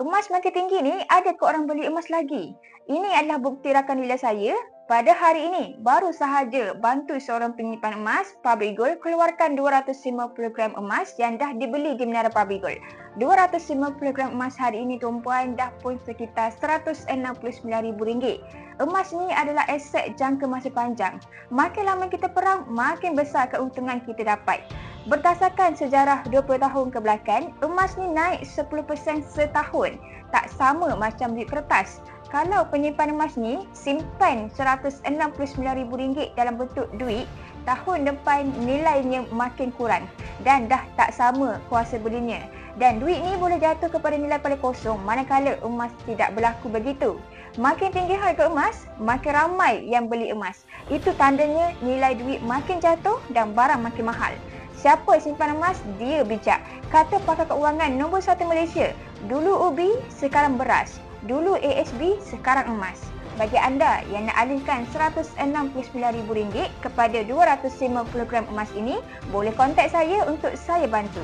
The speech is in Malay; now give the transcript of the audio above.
Emas makin tinggi ni, adakah orang beli emas lagi? Ini adalah bukti rakan nilai saya. Pada hari ini, baru sahaja bantu seorang penyimpan emas, Pabrik Gold, keluarkan 250 gram emas yang dah dibeli di Menara Pabrik Gold. 250 gram emas hari ini tuan-puan dah pun sekitar RM169,000. Emas ni adalah aset jangka masa panjang. Makin lama kita perang, makin besar keuntungan kita dapat. Berdasarkan sejarah 20 tahun ke belakang, emas ni naik 10% setahun. Tak sama macam duit kertas. Kalau penyimpan emas ni simpan RM169,000 dalam bentuk duit, tahun depan nilainya makin kurang dan dah tak sama kuasa belinya. Dan duit ni boleh jatuh kepada nilai pada kosong manakala emas tidak berlaku begitu. Makin tinggi harga emas, makin ramai yang beli emas. Itu tandanya nilai duit makin jatuh dan barang makin mahal. Siapa simpan emas, dia bijak. Kata pakar keuangan nombor 1 Malaysia, dulu ubi, sekarang beras. Dulu ASB, sekarang emas. Bagi anda yang nak alihkan RM169,000 kepada 250 gram emas ini, boleh kontak saya untuk saya bantu.